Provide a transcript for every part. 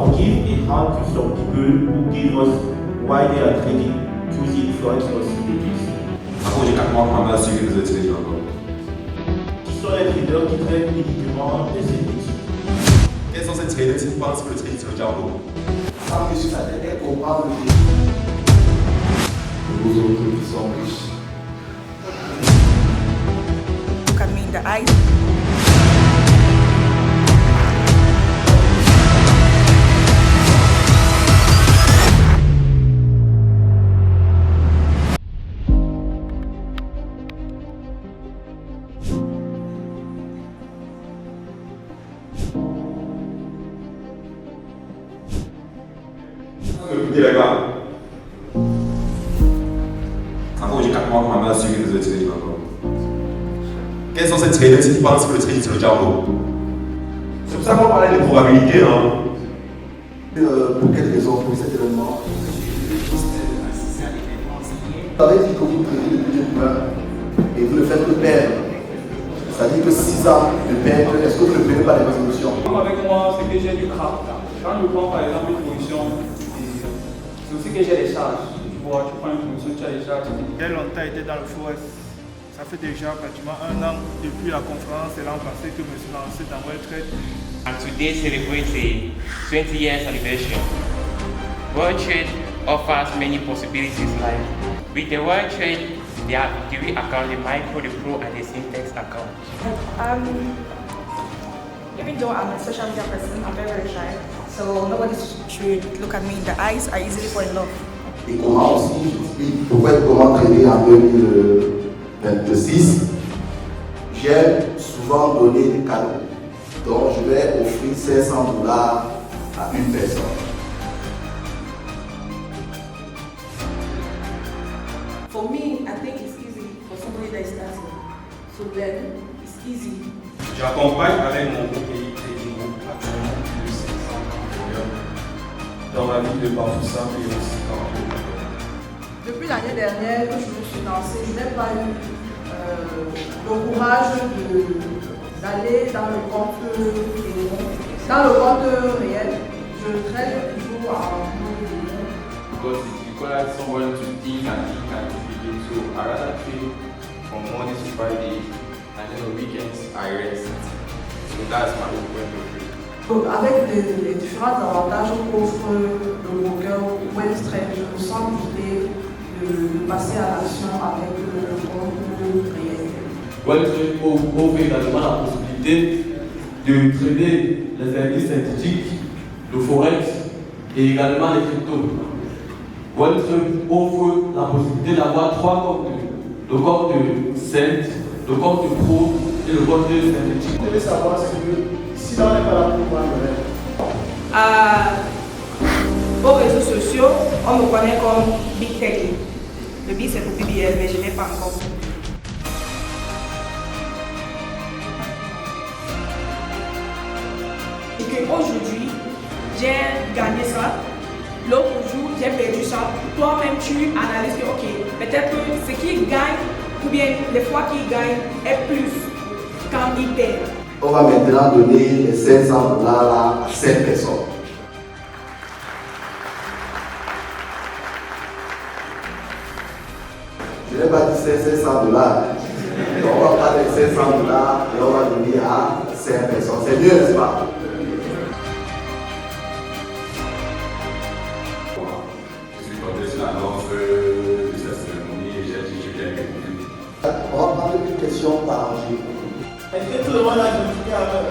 to give a hand to some people who give us why they are trading, choosing forex or CDS. Ça fait 4 mois qu'on a suivi les études encore. Qui sont les traders qui traitent uniquement les CDS? Quels sont ces traders qui pensent que le trading c'est le diable? Sans que sur sa tête, elle comprend le Vous autres qui sont riches. Look at me in the eyes. Écoutez les gars, ça fait 4 mois qu'on a suivi les études encore. Quels sont ces traders qui pensent que le trading c'est le diable? C'est pour ça qu'on parlait des probabilités. Pour quelle raison pour cet événement? Vous avez dit que vous prévenez le budget humain et vous le faites perdre. C'est-à-dire que 6 ans de perdre, est-ce que vous ne prenez pas les résolutions? Avec moi, c'est que j'ai du craft. Quand je prends par exemple une position, c'est aussi que j'ai des charges. Tu vois, tu prends une position, tu as des charges. J'ai longtemps été dans le Forex. Ça fait déjà pratiquement 1 an depuis la conférence l'an passé que je me suis lancé dans WorldTrade. And today celebrates a 20 years anniversary. WorldTrade offers many possibilities like with the WorldTrade, there are the Dewey account, the Micro, the Pro, and the Syntex account. Even though I'm a social media person, I'm very, very shy. So nobody should look at me in the eyes. I easily fall in love. Et comment aussi, comment trader en 2026? J'ai souvent donné des cadeaux. Donc je vais offrir $500 à une personne. For me, I think it's easy for somebody that is starting. So then, it's easy. J'accompagne avec mon pays Trading Group actuellement plus de 500 traders dans la ville de Bafoussam et aussi dans le Depuis l'année dernière que je me suis lancée, je n'ai pas eu le courage d'aller dans le compte dans le compte réel. Je traite toujours en moyen. Because it requires someone to think and begin. So I rather trade from Monday to Friday and then on weekends I rest. So that's my way to trade. Avec les différents avantages qu'offre le broker WorldTrade, je me sens guidée de passer à l'action avec le compte réel. WorldTrade offre également la possibilité de trader les indices synthétiques, le forex et également les cryptos. WorldTrade offre la possibilité d'avoir 3 comptes, le compte Cent, le compte Pro et le compte synthétique. Vous devez savoir c'est que si on n'est pas là pour voir le rêve. Aux réseaux sociaux, on me connaît comme Big Tech. Le B c'est pour BBL, mais je n'ai pas encore. Et qu'aujourd'hui, j'ai gagné ça. L'autre jour, j'ai perdu ça. Toi-même, tu analyses que, ok, peut-être que ce qu'il gagne, ou bien les fois qu'il gagne, est plus quand il perd. On va maintenant donner les $500 à 5 personnes. Je n'ai pas dit $500. Donc on va prendre les $500 et on va donner à 5 personnes. C'est mieux, n'est-ce pas? On va prendre une question par Angers. Est-ce que tout le monde a discuté avec eux?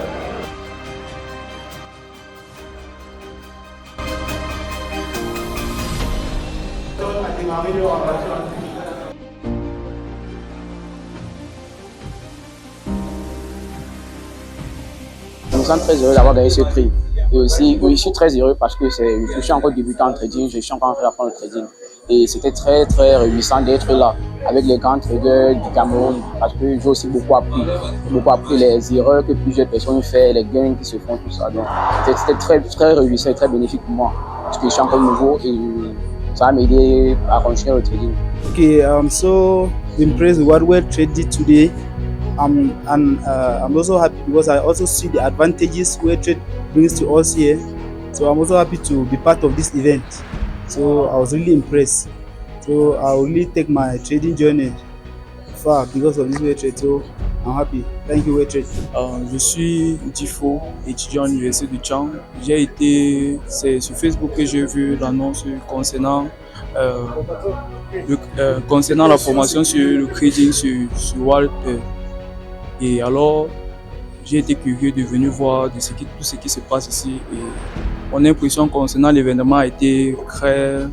On a démarré le relation. Je me sens très heureux d'avoir gagné ce prix. Et aussi, oui, je suis très heureux parce que je suis encore débutant en trading, je suis encore en train d'apprendre le trading. Et c'était très très réjouissant d'être là avec les grands traders du Cameroun parce que j'ai aussi beaucoup appris les erreurs que plusieurs personnes font, les gains qui se font, tout ça. Donc c'était très très réjouissant et très bénéfique pour moi parce que je suis encore nouveau et ça va m'aider à continuer le trading. Okay, I'm so impressed with what WorldTrade did today. I'm also happy because I also see the advantages WorldTrade brings to us here. So I'm also happy to be part of this event. So I was really impressed. So I will really take my trading journey far because of this way trade. So I'm happy. Thank you, WayTrade. Je suis Difo, étudiant à l'université de Chang. C'est sur Facebook que j'ai vu l'annonce concernant la formation sur le trading sur WildPair. Et alors, j'ai été curieux de venir voir tout ce qui se passe ici. Et mon impression concernant l'événement a été très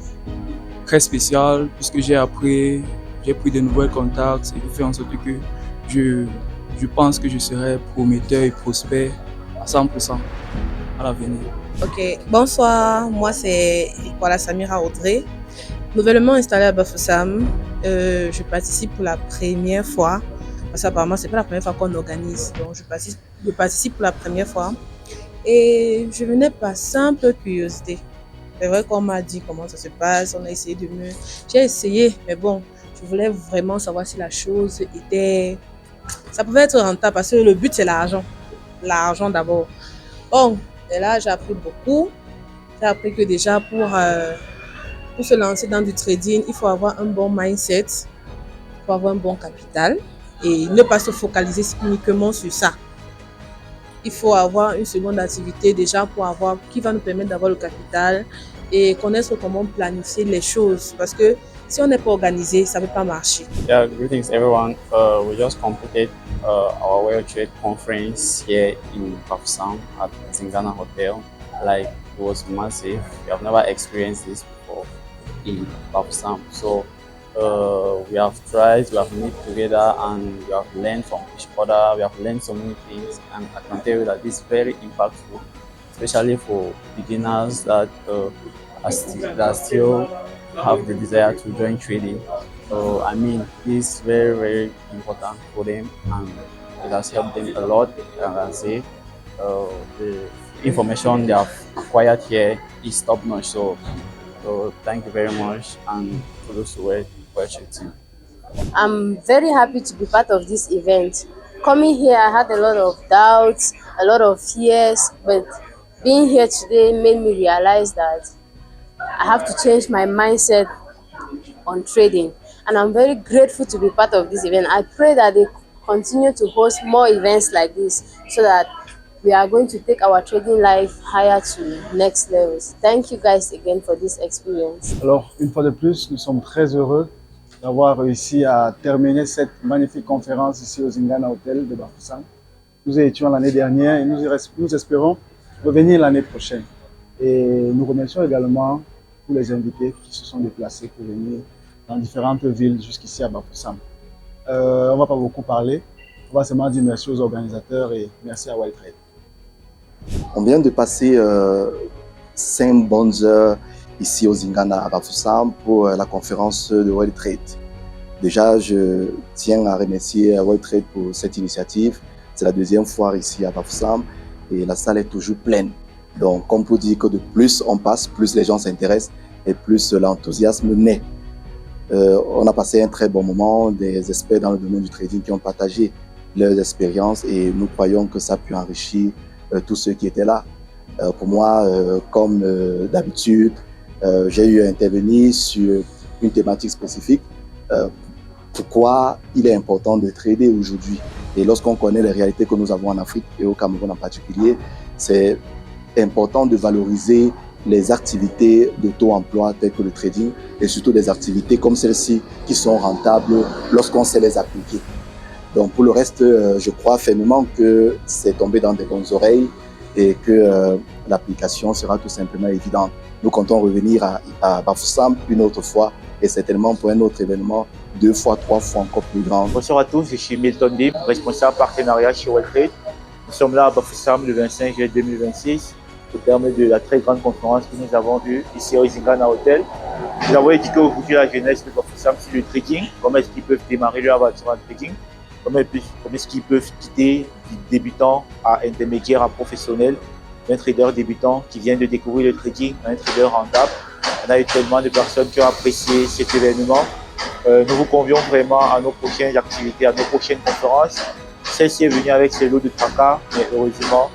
spéciale puisque j'ai pris de nouveaux contacts et fait en sorte que je pense que je serai prometteur et prospère à 100% à l'avenir. Ok, bonsoir, moi c'est Ikwala Samira Audrey, nouvellement installée à Bafoussam. Je participe pour la première fois, parce qu'apparemment c'est pas la première fois qu'on organise, donc je participe pour la première fois. Et je venais par simple curiosité. C'est vrai qu'on m'a dit comment ça se passe, on a essayé J'ai essayé, mais bon, je voulais vraiment savoir si la chose était... Ça pouvait être rentable parce que le but c'est l'argent. L'argent d'abord. Bon, et là j'ai appris beaucoup. J'ai appris que déjà pour se lancer dans du trading, il faut avoir un bon mindset, il faut avoir un bon capital et ne pas se focaliser uniquement sur ça. Il faut avoir une seconde activité déjà qui va nous permettre d'avoir le capital et connaître comment planifier les choses parce que si on n'est pas organisé, ça ne peut pas marcher. Yeah, greetings everyone. We just completed our WayTrade conference here in Bafoussam at Zingana Hotel. Like, it was massive. We have never experienced this before in Bafoussam. So we have tried, we have met together and we have learned from each other. We have learned so many things and I can tell you that this is very impactful, especially for beginners that still have the desire to join trading. So I mean, this is very, very important for them and it has helped them a lot. I can say the information they have acquired here is top notch. So thank you very much and for those who were watching too. I'm very happy to be part of this event. Coming here, I had a lot of doubts, a lot of fears, but being here today made me realize that I have to change my mindset on trading. And I'm very grateful to be part of this event. I pray that they continue to host more events like this so that we are going to take our trading life higher to next levels. Thank you guys again for this experience. Alors, une fois de plus, nous sommes très heureux d'avoir réussi à terminer cette magnifique conférence ici au Zingana Hotel de Bafoussam. Nous y étions l'année dernière et nous espérons revenir l'année prochaine. Et nous remercions également tous les invités qui se sont déplacés pour venir dans différentes villes jusqu'ici à Bafoussam. On ne va pas beaucoup parler, on va seulement dire merci aux organisateurs et merci à WildTrade. On vient de passer 5 bonnes heures ici au Zingana à Bafoussam pour la conférence de WildTrade. Déjà, je tiens à remercier WildTrade pour cette initiative. C'est la deuxième fois ici à Bafoussam et la salle est toujours pleine. Donc, on peut dire que de plus on passe, plus les gens s'intéressent et plus l'enthousiasme naît. On a passé un très bon moment, des experts dans le domaine du trading qui ont partagé leurs expériences et nous croyons que ça a pu enrichir tous ceux qui étaient là. Pour moi, comme d'habitude, j'ai eu à intervenir sur une thématique spécifique. Pourquoi il est important de trader aujourd'hui? Et lorsqu'on connaît les réalités que nous avons en Afrique et au Cameroun en particulier, c'est important de valoriser les activités d'auto-emploi telles que le trading et surtout des activités comme celles-ci qui sont rentables lorsqu'on sait les appliquer. Donc pour le reste, je crois fermement que c'est tombé dans des bonnes oreilles et que l'application sera tout simplement évidente. Nous comptons revenir à Bafoussam une autre fois et certainement pour un autre événement 2 fois, 3 fois encore plus grand. Bonsoir à tous, je suis Milton Dim, responsable partenariat chez WildTrade. Nous sommes là à Bafoussam le 25 juillet 2026 au terme de la très grande conférence que nous avons eue ici au Zingana Hotel. Nous avons éduqué aujourd'hui la jeunesse de Bafoussam sur le trading, comment est-ce qu'ils peuvent démarrer leur aventure en trading, comment est-ce qu'ils peuvent quitter du débutant à intermédiaire à professionnel, d'un trader débutant qui vient de découvrir le trading, un trader rentable. On a eu tellement de personnes qui ont apprécié cet événement. Nous vous convions vraiment à nos prochaines activités, à nos prochaines conférences. stress est venu avec ses lots de tracas, mais heureusement,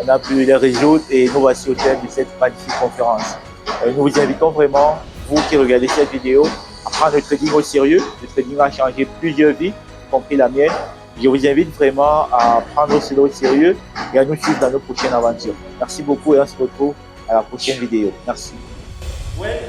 on a pu les résoudre et nous voici au terme de cette magnifique conférence. Nous vous invitons vraiment, vous qui regardez cette vidéo, à prendre le trading au sérieux. Le trading a changé plusieurs vies, y compris la mienne. Je vous invite vraiment à prendre cela au sérieux et à nous suivre dans nos prochaines aventures. Merci beaucoup et on se retrouve à la prochaine vidéo. Merci. Ouais,